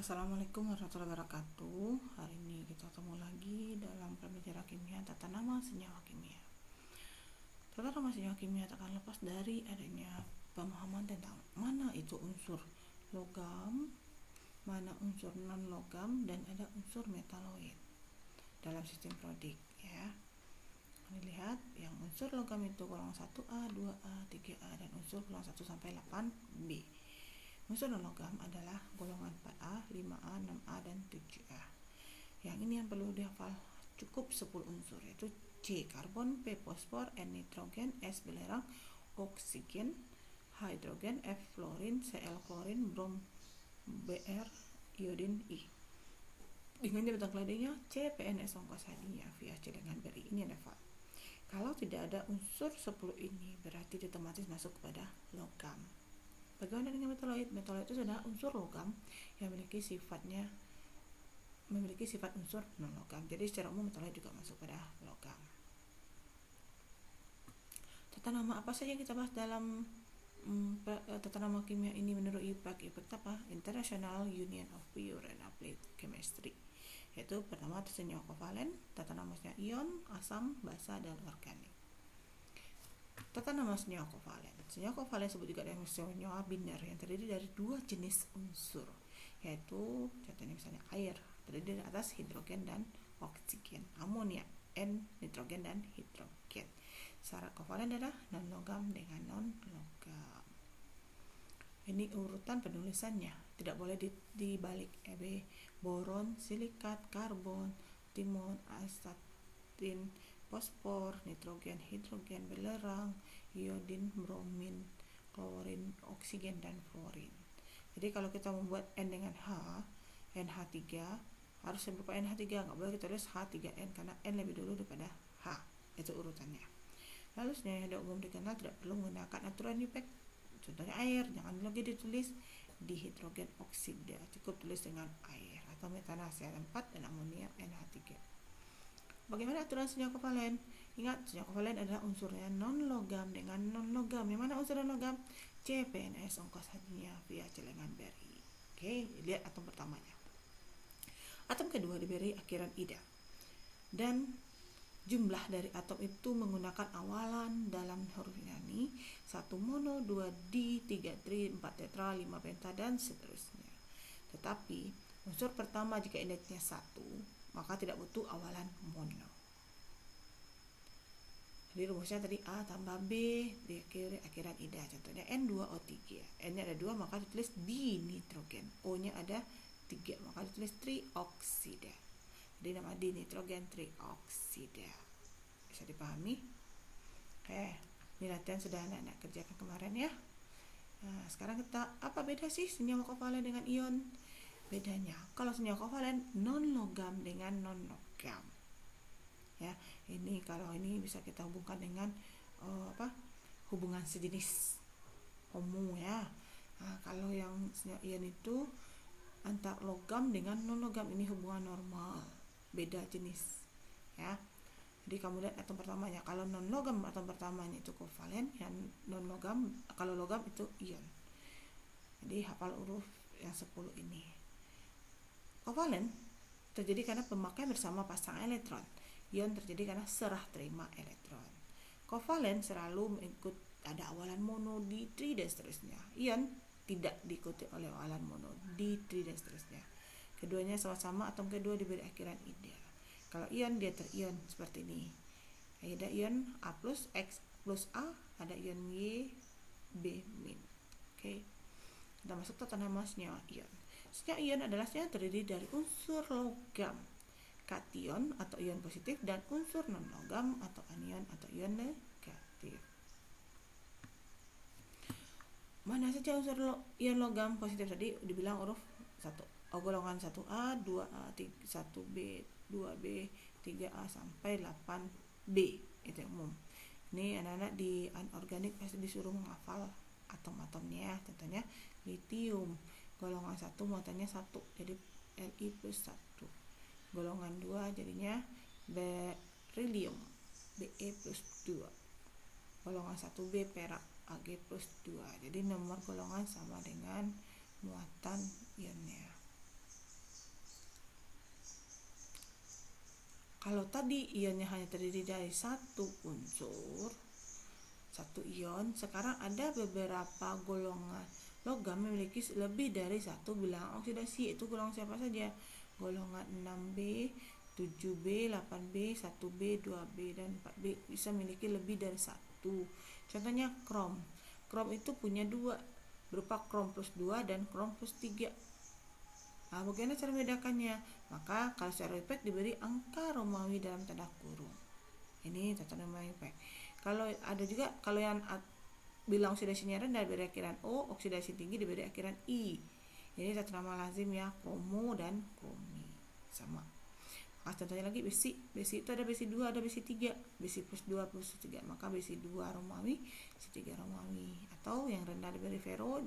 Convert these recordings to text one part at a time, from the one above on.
Assalamualaikum warahmatullahi wabarakatuh. Hari ini kita ketemu lagi dalam pembelajaran kimia tata nama senyawa kimia. Tata nama senyawa kimia tak akan lepas dari adanya pemahaman tentang mana itu unsur logam, mana unsur non logam, dan ada unsur metaloid dalam sistem periodik ya. Ini lihat yang unsur logam itu golongan 1A, 2A, 3A, dan unsur golongan 1 sampai 8B. Unsur non-logam adalah golongan 4A, 5A, 6A, dan 7A. Yang ini yang perlu dihafal cukup 10 unsur, yaitu C karbon, P fosfor, N nitrogen, S belerang, oksigen, hidrogen, F fluorin, Cl klorin, brom, Br iodin, I. Dengan jabatan kelainnya C PNS ongkos hadinya via C dengan beri. Ini yang hafal. Kalau tidak ada unsur 10 ini berarti dia otomatis masuk kepada logam. Bagaimana dengan metaloid? Metaloid itu adalah unsur logam yang memiliki sifat unsur non logam. Jadi secara umum metaloid juga masuk pada logam. Tata nama apa saja yang kita bahas dalam tata nama kimia ini menurut IPAK apa? International Union of Pure and Applied Chemistry. Yaitu pertama senyawa kovalen, tata nama senyawa ion, asam, basa, dan organik. Tata nama senyawa kovalen. Senyawa kovalen disebut juga dengan senyawa biner yang terdiri dari dua jenis unsur, yaitu contohnya misalnya air terdiri dari atas hidrogen dan oksigen, amonia, N nitrogen dan hidrogen. Syarat kovalen adalah non logam dengan non logam. Ini urutan penulisannya, tidak boleh dibalik. Boron, silikat, karbon, timon, astatin, fosfor, nitrogen, hidrogen, belerang, iodin, bromin, klorin, oksigen, dan fluorin. Jadi kalau kita membuat N dengan H, NH3 harus berupa NH3, nggak boleh kita tulis H3N karena N lebih dulu daripada H. Itu urutannya. Lalu senyawa yang umum dikenal tidak perlu menggunakan aturan IPAK. Contohnya air, jangan lagi ditulis dihidrogen oksida, cukup tulis dengan air, atau metana CL4 dan amonia NH3. Bagaimana aturan senyawa kovalen? Ingat, senyawa kovalen adalah unsurnya non logam dengan non logam. Yang mana unsur non logam? C PNS ongkos hadinya via celengan beri. Oke, lihat atom pertamanya. Atom kedua diberi akhiran ida. Dan jumlah dari atom itu menggunakan awalan dalam huruf Yunani 1 mono, 2 di, 3 tri, 4 tetra, 5 penta, dan seterusnya. Tetapi unsur pertama jika indeknya 1, maka tidak butuh awalan mono. Jadi rumusnya tadi A tambah B dikira akhiran ida. Contohnya N2O3. N-nya ada 2 maka ditulis di nitrogen. O-nya ada 3 maka ditulis trioksida. Jadi nama di nitrogen trioksida. Bisa dipahami? Oke, ini latihan sudah anak-anak kerjakan kemarin ya. Nah, sekarang kita apa beda sih senyawa kovalen dengan ion? Bedanya, kalau senyawa kovalen non logam dengan non logam. Ya, ini kalau ini bisa kita hubungkan dengan hubungan sejenis homo ya. Nah, kalau yang senyawa ion itu antar logam dengan non logam, ini hubungan normal, beda jenis ya. Jadi kamu lihat atom pertamanya, kalau non logam atom pertamanya itu kovalen, yang non logam kalau logam itu ion. Jadi hafal huruf yang 10 ini. Kovalen terjadi karena pemakaian bersama pasang elektron. Ion terjadi karena serah terima elektron. Kovalen selalu mengikut ada awalan mono, di, tri, dan seterusnya. Ion tidak diikuti oleh awalan mono, di, tri, dan seterusnya. Keduanya sama-sama atom kedua diberi akhiran ida. Kalau ion dia terion seperti ini. Ada ion A plus X plus A, ada ion Y B min. Oke. Kita masuk tata nama senyawa ion. Senyawa ion adalah senyawa terdiri dari unsur logam, kation atau ion positif, dan unsur non logam atau anion atau ion negatif. Mana saja unsur ion logam positif tadi dibilang huruf 1. Golongan 1A, 2A, 1B, 2B, 3A sampai 8B. Itu yang umum. Ini anak-anak di anorganik pasti disuruh menghafal atom-atomnya ya. Contohnya litium, golongan 1 muatannya 1, jadi Li plus 1. Golongan 2 jadinya berilium, Be plus 2. Golongan 1B perak, Ag plus 2. Jadi nomor golongan sama dengan muatan ionnya. tadi ionnya hanya terdiri dari satu unsur, satu ion, sekarang ada beberapa golongan logam memiliki lebih dari satu bilangan oksidasi. Itu golongan siapa saja? Golongan 6B, 7B, 8B, 1B, 2B, dan 4B bisa memiliki lebih dari satu. Contohnya krom. Krom itu punya dua, berupa krom plus 2 dan krom plus 3. Nah, bagaimana cara membedakannya? Maka kalau secara IPEK diberi angka Romawi dalam tanda kurung. Ini tata nama IPEK. Kalau ada juga kalau yang bilang oksidasinya rendah diberi akhiran O, oksidasi tinggi diberi akhiran I. Ini tata nama lazim ya, kromo dan kromi. Sama. Contohnya lagi besi. Besi itu ada besi 2, ada besi 3. Besi plus 2 plus 3. Maka besi 2 Romawi, besi 3 Romawi. Atau yang rendah diberi fero,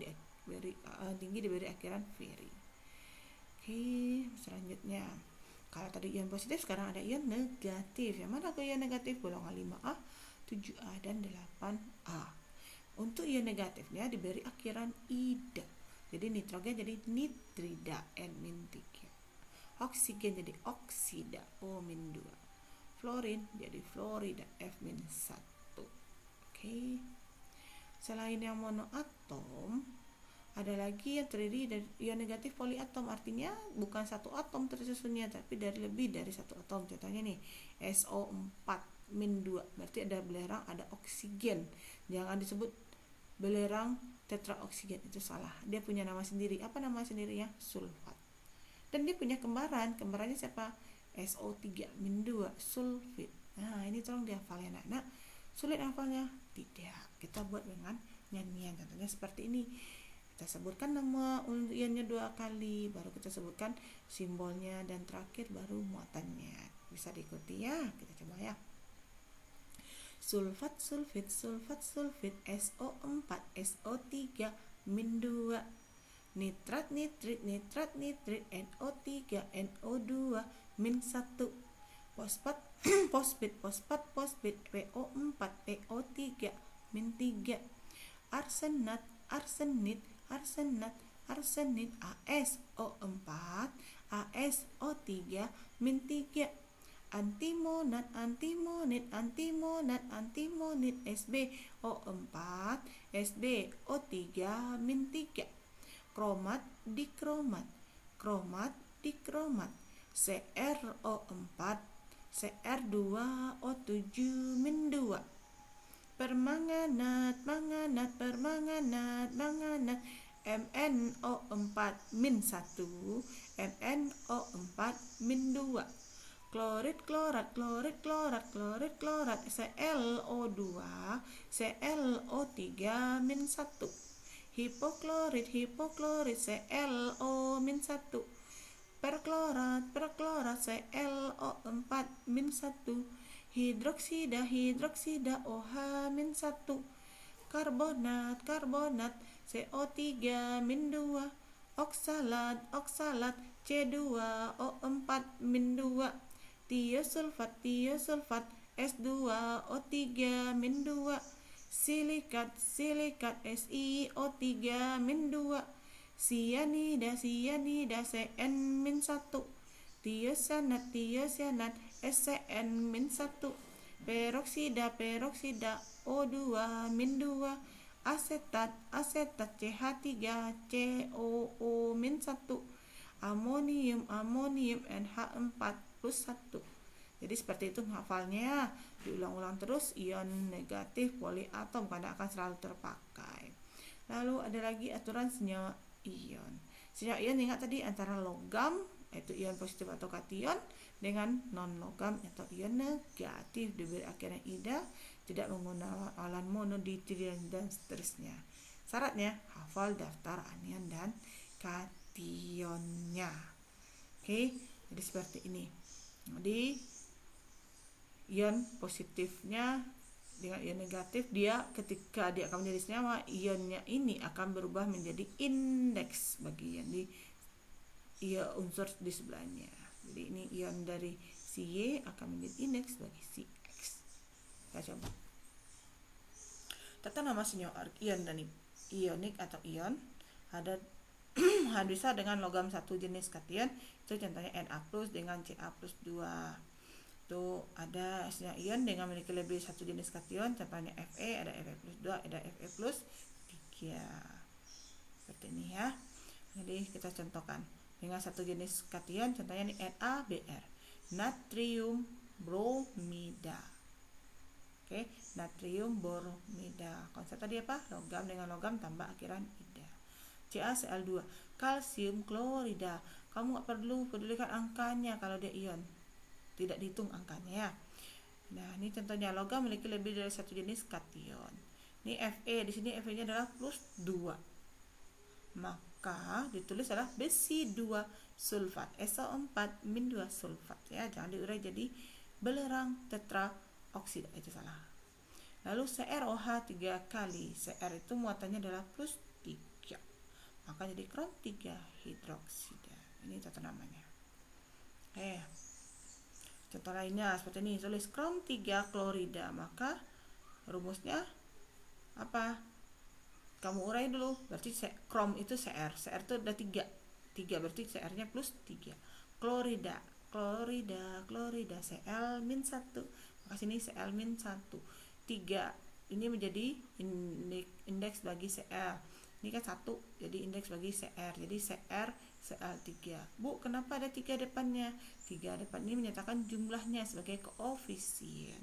tinggi diberi akhiran feri. Oke, selanjutnya. Kalau tadi ion positif, sekarang ada ion negatif. Yang mana ion negatif? Golongan 5A, 7A, dan 8A. Untuk ion negatifnya diberi akhiran ida. Jadi nitrogen jadi nitrida N-3. Oksigen jadi oksida O-2. Fluorin jadi fluorida F-1. Oke. Selain yang monoatom, ada lagi yang terdiri dari ion negatif poliatom, artinya bukan satu atom tersusunnya tapi dari lebih dari satu atom. Contohnya nih SO4-2, berarti ada belerang, ada oksigen. Jangan disebut belerang tetraoksigen, itu salah. Dia punya nama sendiri. Apa nama sendirinya? Sulfat. Dan dia punya kembarannya siapa? SO3-2 sulfit. Nah, ini tolong dihafal ya anak-anak. Sulit hafalnya? Tidak. Kita buat dengan nyanyian. Contohnya seperti ini. Kita sebutkan nama ionnya 2 kali, baru kita sebutkan simbolnya, dan terakhir baru muatannya. Bisa diikuti ya. Kita coba ya. Sulfat, sulfit, sulfat, sulfit, SO4, SO3-2. Nitrat, nitrit, nitrat, nitrit, NO3, NO2-1. Fosfat, fosfit, fosfat, fosfit, PO4, PO3-3. Arsenat, arsenit, arsenat, arsenit, ASO4, ASO3-3. Antimonat, antimonit, antimonat, antimonit, SbO4, SbO3-3. Kromat, dikromat, kromat, dikromat, CrO4, Cr2O7-2. Permanganat, manganat, permanganat, manganat, MnO4-1, MnO4-2. Klorid, klorat, klorid, klorat, klorid, klorat, ClO2, ClO3-1. Hipoklorit, hipoklorit, ClO-1. Perklorat, perklorat, ClO4-1. Hidroksida, hidroksida, OH-1. Karbonat, karbonat, CO3-2. Oksalat, oksalat, C2O4-2. Tiosulfat, tiosulfat, S2O3-2. Silikat, silikat, SiO3-2. Sianida, sianida, Cn-1. Tiosanat, tiosanat, SCN-1. Peroksida, peroksida, O2-2. Asetat, asetat, CH3COO-1. Amonium, amonium, NH4+1. Jadi seperti itu hafalnya. Diulang-ulang terus, ion negatif poliatom karena akan selalu terpakai. Lalu ada lagi aturan senyawa ion. Senyawa ion ingat tadi antara logam, yaitu ion positif atau kation, dengan non-logam atau ion negatif, diberi akhiran ida, tidak menggunakan alan monoditrian dan seterusnya. Syaratnya hafal daftar anion dan kationnya. Oke, jadi seperti ini. Jadi ion positifnya dengan ion negatif, dia ketika dia akan menjadi senyawa, ionnya ini akan berubah menjadi indeks bagi yang di unsur di sebelahnya. Jadi ini ion dari si Y akan menjadi indeks bagi si X. Kita coba. Tata nama senyawa ion dan ionik atau ion ada bisa dengan logam satu jenis kation, itu contohnya Na+ dengan Ca+2. Tuh ada ion dengan memiliki lebih satu jenis kation, contohnya Fe, ada Fe plus 2, ada Fe plus 3. Seperti ini ya. Jadi kita contohkan dengan satu jenis kation, contohnya ini NaBr, natrium bromida. Oke, natrium bromida. Konsep tadi apa? Logam dengan logam tambah akhiran ida. CaCl2, kalsium klorida. Kamu nggak perlu pedulikan angkanya kalau dia ion, tidak dihitung angkanya ya. Nah, ini contohnya logam memiliki lebih dari satu jenis kation. Ini Fe, di sini Fe-nya adalah plus 2. Maka ditulis adalah besi 2 sulfat, SO4 min 2 sulfat ya. Jangan diurai jadi belerang tetraoksida, itu salah. Lalu CrOH 3 kali. Cr itu muatannya adalah plus 3. Maka jadi krom 3 hidroksida. Ini tata namanya. Contoh lainnya seperti ini, tulis krom 3 klorida, maka rumusnya apa? Kamu urai dulu, berarti krom itu Cr itu udah 3 berarti Cr-nya plus 3. Klorida Cl min 1, maka sini Cl min 1. 3 ini menjadi indeks bagi Cr, ini kan 1 jadi indeks bagi Cr, jadi Cl3. Bu, kenapa ada 3 depannya? 3 depan ini menyatakan jumlahnya sebagai koefisien.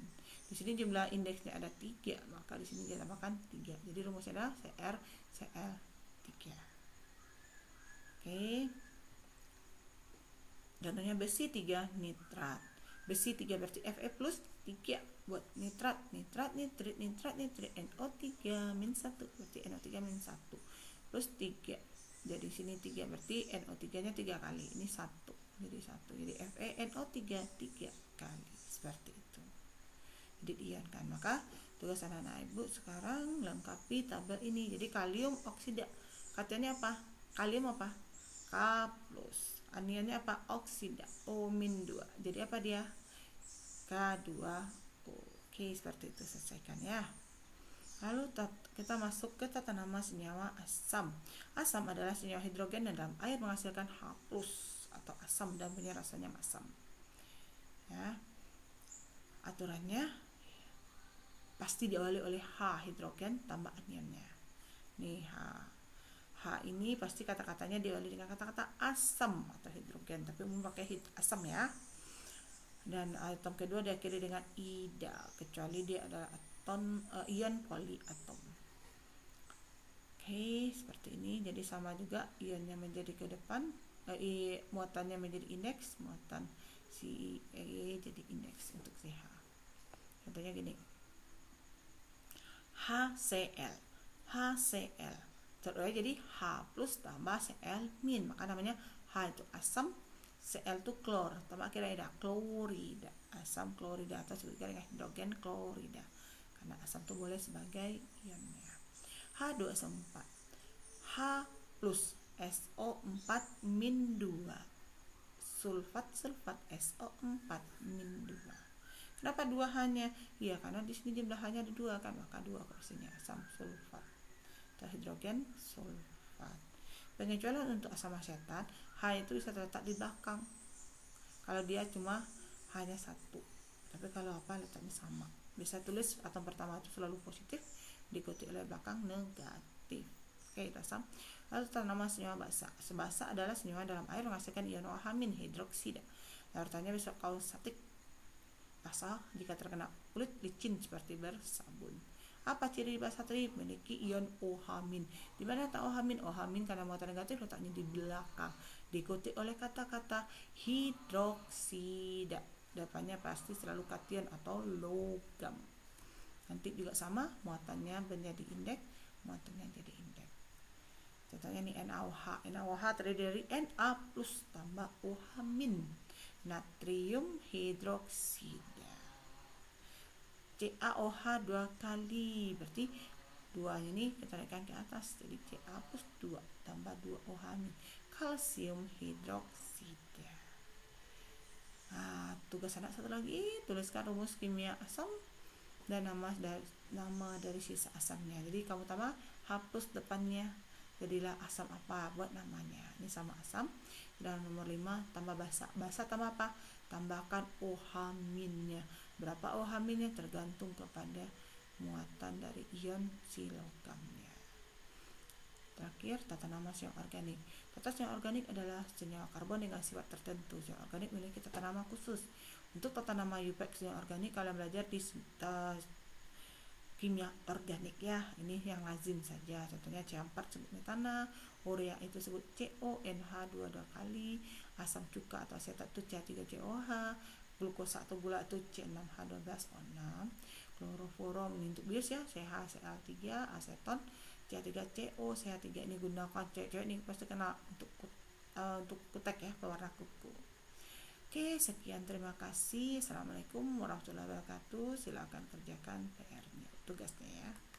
Di sini jumlah indeksnya ada 3, maka di sini ditambahkan 3. Jadi rumusnya adalah Cl3. Oke. Contohnya besi 3 nitrat. Besi 3 berarti Fe plus 3 buat nitrat, nitrit, NO3 min 1 berarti NO3 min 1 plus 3. Jadi sini 3 berarti NO3-nya 3 kali. Ini 1. Jadi 1. Jadi FeNO3 3 kali. Seperti itu. Jadi ion kan. Maka tugas anak-anak ibu sekarang lengkapi tabel ini. Jadi kalium oksida. Katanya apa? Kalium apa? K plus. Anionnya apa? Oksida. O min 2. Jadi apa dia? K2O. Oke, seperti itu, selesaikan ya. Lalu kita masuk ke tata nama senyawa asam. Asam adalah senyawa hidrogen dan dalam air menghasilkan H+ atau asam dan punya rasanya asam. Ya. Aturannya pasti diawali oleh H hidrogen tambah anionnya. Nih H ini pasti kata-katanya diawali dengan kata-kata asam atau hidrogen, tapi umum pakai asam ya. Dan atom kedua diakhiri dengan ida, kecuali dia adalah ion polyatom. Oke, seperti ini. Jadi sama juga ionnya menjadi ke depan, muatannya menjadi indeks, muatan si jadi indeks untuk CH. Contohnya gini, HCl terus jadi H plus tambah Cl min, maka namanya H itu asam, Cl itu klor, tambah akhirnya ada klorida, asam klorida atau disebut dengan hidrogen klorida, karena asam itu boleh sebagai ionnya. H2SO4, H plus SO4 min 2 sulfat SO4 min 2. Kenapa 2 hanya? Ya karena di sini jumlah hanya ada 2 kan, maka 2 koefisiennya asam sulfat atau hidrogen sulfat. Pengecualian untuk asam asetat, H itu bisa terletak di belakang kalau dia cuma hanya 1. Tapi kalau apa letaknya sama, bisa tulis atom pertama itu selalu positif diikuti oleh belakang negatif. Oke, itu asam. Lalu tata nama senyawa basa. Basa adalah senyawa dalam air menghasilkan ion OH min hidroksida. Larutannya bisa kausatik, basah jika terkena kulit licin seperti bersabun. Apa ciri basa tadi? Memiliki ion OH min. Di mana letak OH min? OH min karena muatan negatif letaknya di belakang, diikuti oleh kata-kata hidroksida. Depannya pasti selalu kation atau logam. Nanti juga sama, muatannya menjadi indeks, muatannya jadi indeks. Contohnya nih NaOH. NaOH terdiri dari Na plus tambah OH min, natrium hidroksida. CaOH 2 kali, berarti 2 ini kita naikkan ke atas, jadi Ca plus 2 tambah 2 OH min, kalsium hidroksida. Nah, tugas anak satu lagi, tuliskan rumus kimia asam dan nama dari sisa asamnya. Jadi kamu tambah H plus depannya, jadilah asam apa buat namanya. Ini sama asam. Dan nomor 5 tambah basa. Basa tambah apa? Tambahkan OH-nya. Berapa OH-nya tergantung kepada muatan dari ion si logamnya. Terakhir, tata nama senyawa organik. Tata senyawa organik adalah senyawa karbon dengan sifat tertentu. Senyawa organik memiliki tata nama khusus. Untuk tata nama UPAC senyawa organik kalian belajar di kimia organik ya. Ini yang lazim saja. Contohnya C4 sebut metana, urea itu sebut CONH2 dua kali, asam cuka atau asetat itu C3COH, glukosa atau gula itu C6H12O6, kloroforum ini untuk bius ya, CHCl3, aseton C3CO, CH3 ini gunakan cewek ini pasti kenal untuk kutek ya, pewarna kuku. Oke, sekian, terima kasih. Assalamualaikum warahmatullahi wabarakatuh. Silakan kerjakan PR-nya, tugasnya ya.